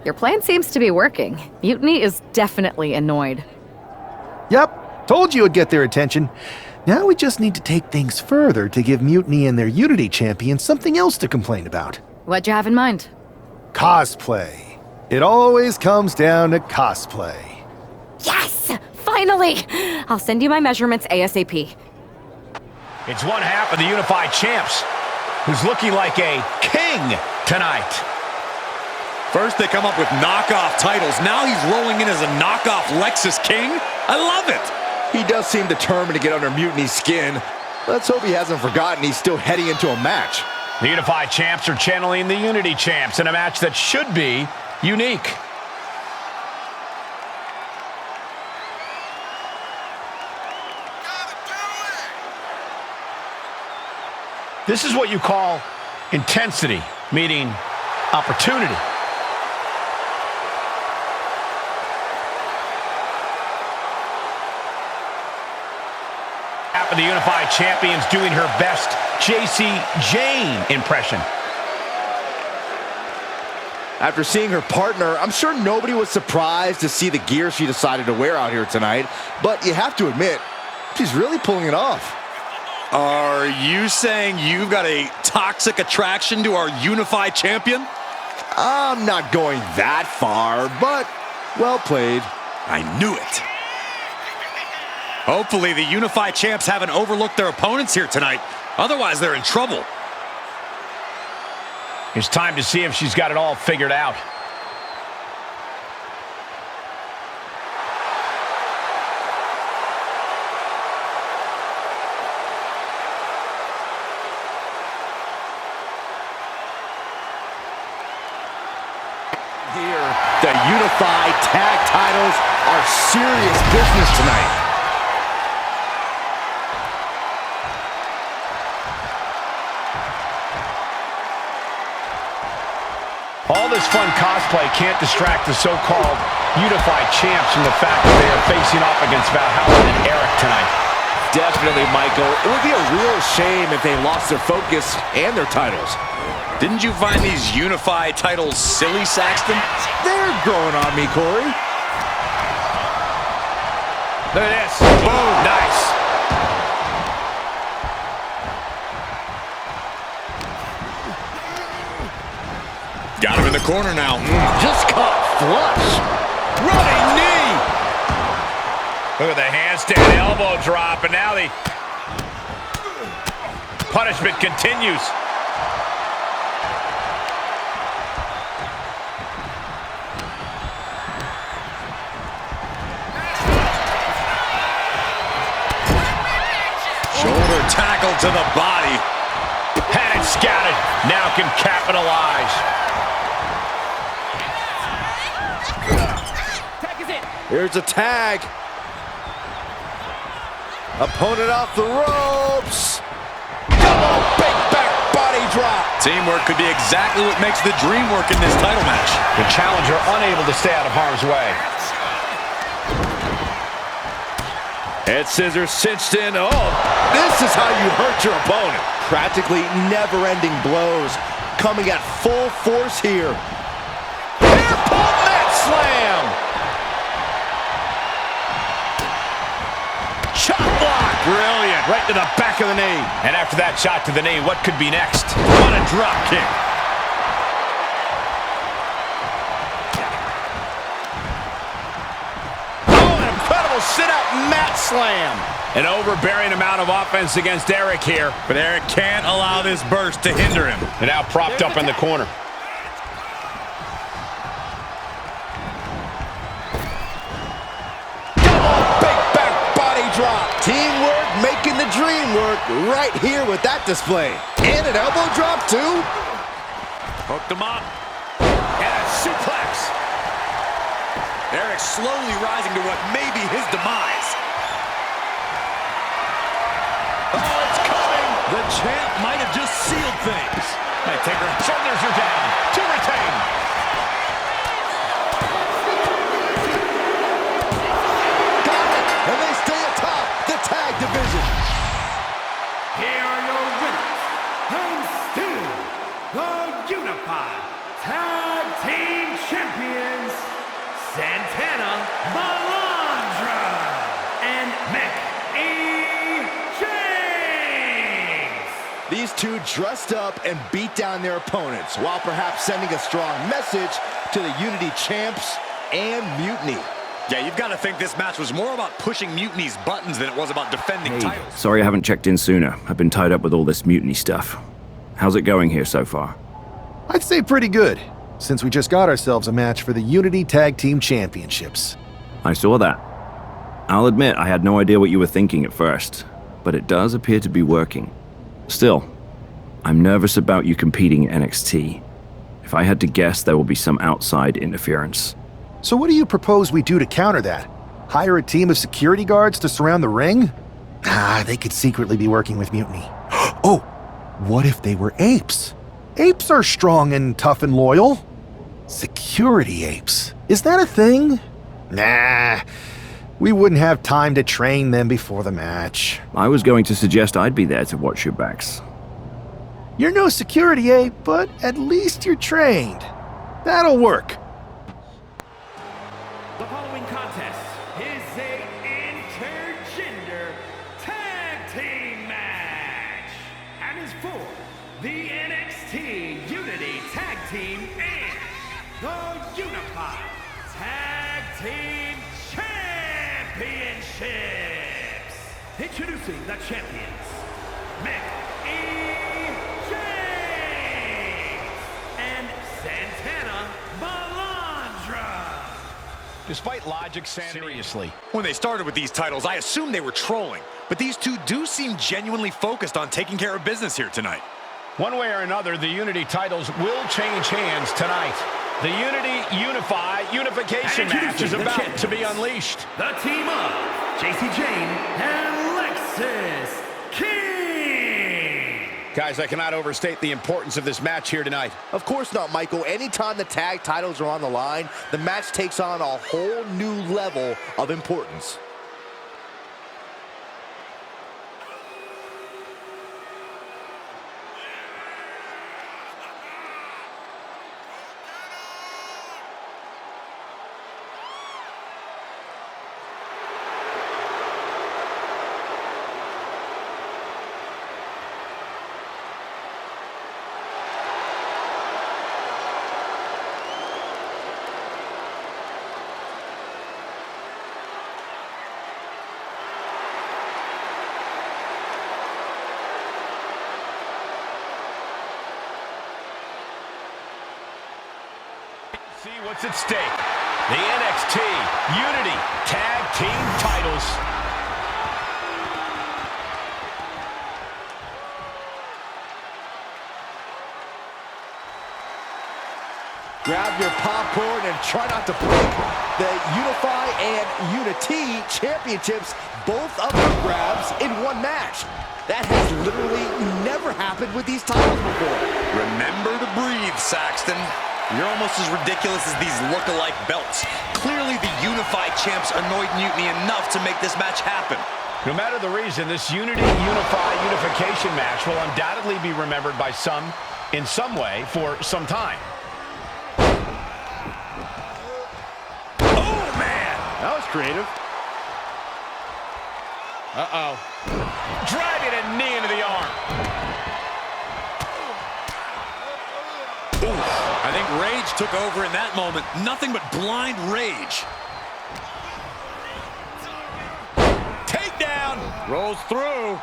Your plan seems to be working. Mutiny is definitely annoyed. Yep, told you it'd get their attention. Now we just need to take things further to give Mutiny and their Unity champion something else to complain about. What'd you have in mind? Cosplay. It always comes down to cosplay. Yes! Finally! I'll send you my measurements ASAP. It's one half of the Unified Champs, who's looking like a king tonight. First they come up with knockoff titles. Now he's rolling in as a knockoff Lexus King. I love it. He does seem determined to get under Mutiny's skin. Let's hope he hasn't forgotten he's still heading into a match. The Unified Champs are channeling the Unity Champs in a match that should be unique. This is what you call intensity, meaning opportunity. Half of the Unified Champions doing her best JC Jane impression. After seeing her partner, I'm sure nobody was surprised to see the gear she decided to wear out here tonight, but you have to admit, she's really pulling it off. Are you saying you've got a toxic attraction to our Unified Champion? I'm not going that far, but well played. I knew it. Hopefully the Unified Champs haven't overlooked their opponents here tonight. Otherwise, they're in trouble. It's time to see if she's got it all figured out. Here, the Unified Tag Titles are serious business tonight. All this fun cosplay can't distract the so-called Unified Champs from the fact that they are facing off against Valhalla and Eric tonight. Definitely, Michael. It would be a real shame if they lost their focus and their titles. Didn't you find these Unified titles silly, Saxton? They're growing on me, Corey. Look at this. Boom. Nice. Got him in the corner now. Just caught flush. Running knee. Look at the handstand elbow drop, and now the punishment continues. Shoulder tackle to the body. Had it scouted. Now can capitalize. Here's a tag. Opponent off the ropes. Double big back body drop. Teamwork could be exactly what makes the dream work in this title match. The challenger unable to stay out of harm's way. Head scissors cinched in. Oh, this is how you hurt your opponent. Practically never-ending blows coming at full force here. Hair pull mat slam. Chop block. Brilliant. Right to the back of the knee. And after that shot to the knee, what could be next? What a drop kick. Sit-out mat slam. An overbearing amount of offense against Eric here. But Eric can't allow this burst to hinder him. And now propped up in the corner. Double big back body drop. Teamwork making the dream work right here with that display. And an elbow drop too. Hooked him up. And a suplex. Eric slowly rising to what may be his demise. Oh, it's coming! The champ might have just sealed things. Hey, Taker, shoulders are down. To retain. Got it! And they stay atop the tag division. Here are your winners, and still the Unified Tag Team Champions. Malandra and Mickie James. These two dressed up and beat down their opponents, while perhaps sending a strong message to the Unity champs and Mutiny. Yeah, you've got to think this match was more about pushing Mutiny's buttons than it was about defending titles. Sorry I haven't checked in sooner. I've been tied up with all this Mutiny stuff. How's it going here so far? I'd say pretty good, since we just got ourselves a match for the Unity Tag Team Championships. I saw that. I'll admit I had no idea what you were thinking at first, but it does appear to be working. Still, I'm nervous about you competing in NXT. If I had to guess, there will be some outside interference. So what do you propose we do to counter that? Hire a team of security guards to surround the ring? They could secretly be working with Mutiny. Oh, what if they were apes? Apes are strong and tough and loyal. Security apes. Is that a thing? Nah, we wouldn't have time to train them before the match. I was going to suggest I'd be there to watch your backs. You're no security ape, but at least you're trained. That'll work. The following contest is a intergender tag team match and is for the NXT Unity Tag Team and the Unified Tag Team Championships. Introducing the champions, Mickie James and Santino Marella. Despite logic, seriously. When they started with these titles, I assumed they were trolling. But these two do seem genuinely focused on taking care of business here tonight. One way or another, the Unity titles will change hands tonight. The Unification match is about to be unleashed. The team of JC Jane and Lexis King. Guys, I cannot overstate the importance of this match here tonight. Of course not, Michael. Anytime the tag titles are on the line, the match takes on a whole new level of importance. See what's at stake. The NXT Unity Tag Team titles. Grab your popcorn and try not to break. The Unify and Unity championships, both up for grabs in one match. That has literally never happened with these titles before. Remember to breathe, Saxton. You're almost as ridiculous as these look-alike belts. Clearly, the Unified champs annoyed Mutiny enough to make this match happen. No matter the reason, this Unification match will undoubtedly be remembered by some, in some way, for some time. Oh, man! That was creative. Uh-oh. Driving a knee into the arm. Oof. I think rage took over in that moment. Nothing but blind rage. Takedown. Rolls through.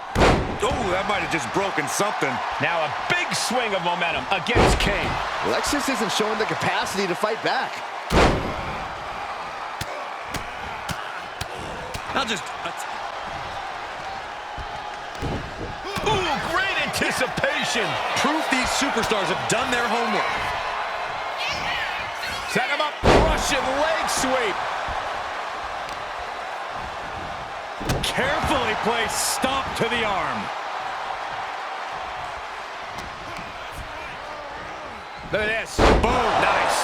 Oh, that might have just broken something. Now a big swing of momentum against King. Lexis isn't showing the capacity to fight back. I'll just... Ooh, great anticipation. Proof these superstars have done their homework. Set him up. Russian leg sweep. Carefully placed stomp to the arm. Look at this. Boom. Nice.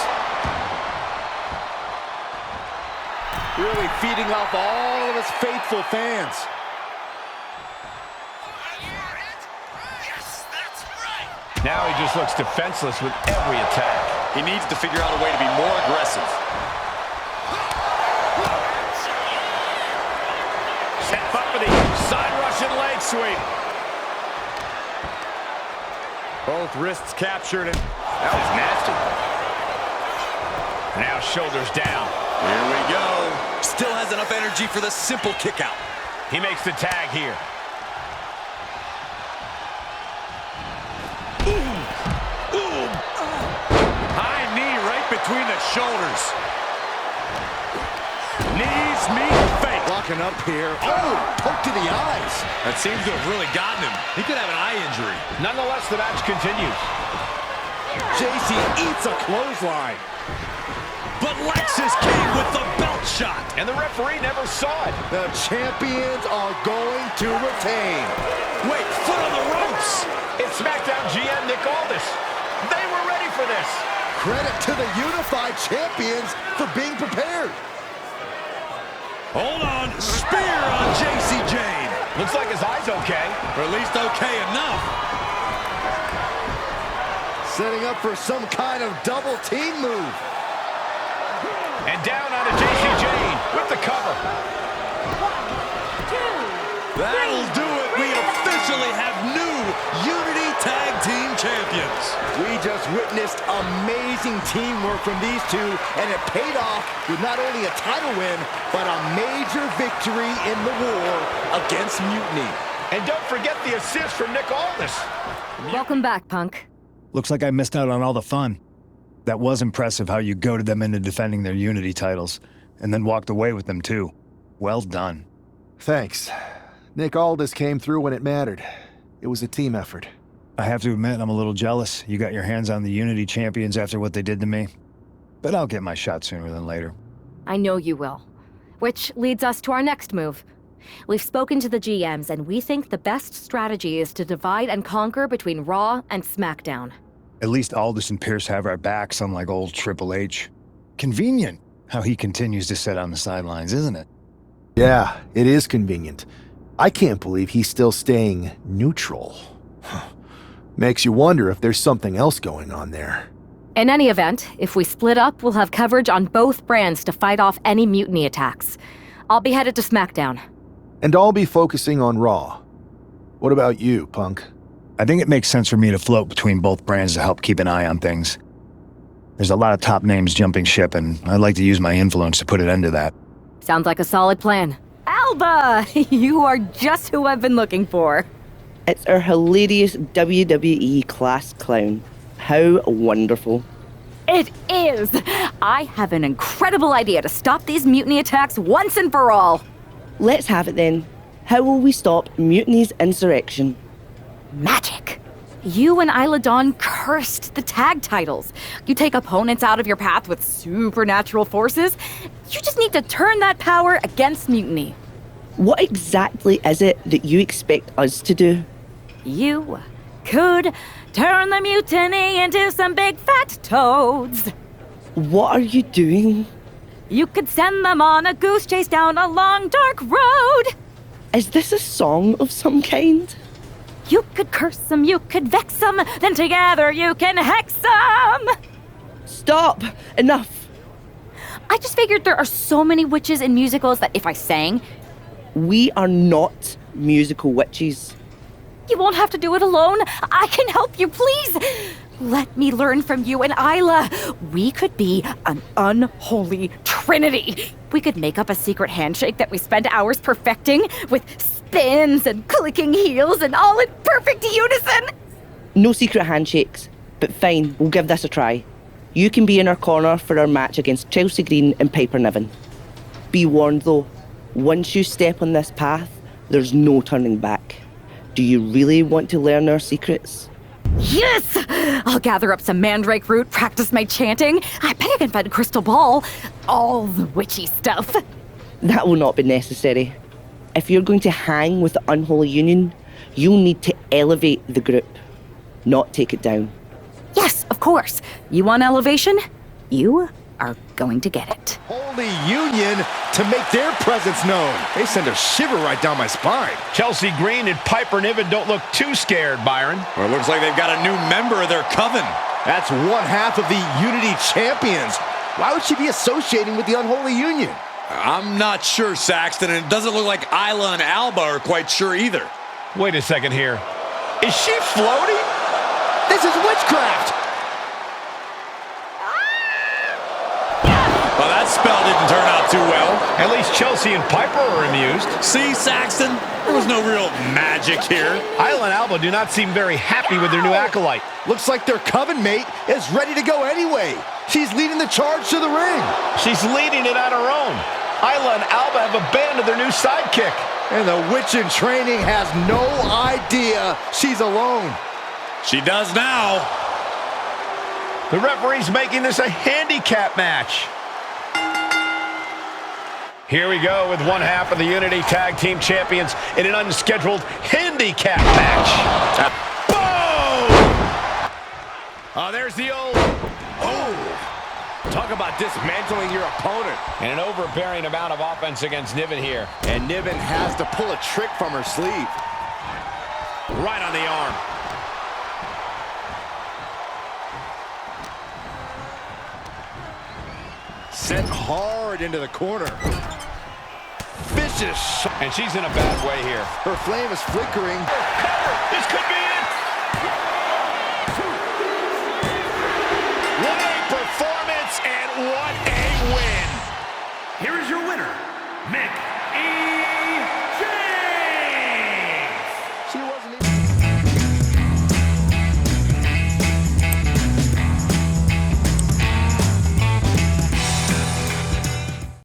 Really feeding off all of his faithful fans. Now he just looks defenseless with every attack. He needs to figure out a way to be more aggressive. Both wrists captured, and that was nasty. Now shoulders down. Here we go. Still has enough energy for the simple kick out. He makes the tag here. High knee right between the shoulders. Knees meet face. Locking up here. Oh, poke to the eyes. That seems to have really gotten him. He could have an eye injury. Nonetheless, the match continues. JC eats a clothesline. But Lexis came with the belt shot. And the referee never saw it. The champions are going to retain. Wait, foot on the ropes. It's SmackDown GM Nick Aldis. They were ready for this. Credit to the unified champions for being prepared. Hold on, spear on JC Jane. Looks like his eye's okay. Or at least okay enough. Setting up for some kind of double team move. And down onto JC Jane with the cover. That'll do it. We officially have new Unity Tag Team Champions. We just witnessed amazing teamwork from these two, and it paid off with not only a title win, but a major victory in the war against Mutiny. And don't forget the assist from Nick Aldis. Welcome back, Punk. Looks like I missed out on all the fun. That was impressive how you goaded them into defending their Unity titles, and then walked away with them too. Well done. Thanks. Nick Aldis came through when it mattered. It was a team effort. I have to admit, I'm a little jealous. You got your hands on the Unity champions after what they did to me. But I'll get my shot sooner than later. I know you will. Which leads us to our next move. We've spoken to the GMs, and we think the best strategy is to divide and conquer between Raw and SmackDown. At least Aldis and Pierce have our backs, unlike old Triple H. Convenient how he continues to sit on the sidelines, isn't it? Yeah, it is convenient. I can't believe he's still staying neutral. Makes you wonder if there's something else going on there. In any event, if we split up, we'll have coverage on both brands to fight off any mutiny attacks. I'll be headed to SmackDown. And I'll be focusing on Raw. What about you, Punk? I think it makes sense for me to float between both brands to help keep an eye on things. There's a lot of top names jumping ship, and I'd like to use my influence to put an end to that. Sounds like a solid plan. Alba! You are just who I've been looking for. It's our hilarious WWE class clown. How wonderful. It is! I have an incredible idea to stop these mutiny attacks once and for all. Let's have it then. How will we stop Mutiny's insurrection? Magic. You and Isla Dawn cursed the tag titles. You take opponents out of your path with supernatural forces. You just need to turn that power against mutiny. What exactly is it that you expect us to do? You could turn the mutiny into some big fat toads. What are you doing? You could send them on a goose chase down a long, dark road. Is this a song of some kind? You could curse them, you could vex them, then together you can hex them. Stop! Enough! I just figured there are so many witches in musicals that if I sang... We are not musical witches. You won't have to do it alone. I can help you, please. Let me learn from you and Isla. We could be an unholy trinity. We could make up a secret handshake that we spend hours perfecting with spins and clicking heels and all in perfect unison. No secret handshakes, but fine, we'll give this a try. You can be in our corner for our match against Chelsea Green and Piper Niven. Be warned though, once you step on this path, there's no turning back. Do you really want to learn our secrets? Yes! I'll gather up some mandrake root, practice my chanting. I bet I can find a crystal ball. All the witchy stuff. That will not be necessary. If you're going to hang with the Unholy Union, you'll need to elevate the group, not take it down. Yes, of course. You want elevation? You are going to get it. Holy Union to make their presence known. They send a shiver right down my spine. Chelsea Green and Piper Niven don't look too scared, Byron. Or it looks like they've got a new member of their coven. That's one half of the Unity champions. Why would she be associating with the Unholy Union? I'm not sure, Saxton, and it doesn't look like Isla and Alba are quite sure either. Wait a second here. Is she floating? This is witchcraft! Well, that spell didn't turn out too well. At least Chelsea and Piper are amused. See, Saxton? There was no real magic here. Isla and Alba do not seem very happy with their new acolyte. Looks like their coven mate is ready to go anyway. She's leading the charge to the ring. She's leading it on her own. Isla and Alba have abandoned their new sidekick. And the witch in training has no idea she's alone. She does now. The referee's making this a handicap match. Here we go with one half of the Unity Tag Team Champions in an unscheduled handicap match. Boom! Oh, there's the old... Oh! Talk about dismantling your opponent. And an overbearing amount of offense against Niven here. And Niven has to pull a trick from her sleeve. Right on the arm. Sent hard into the corner. Vicious shot. And she's in a bad way here. Her flame is flickering. Cover!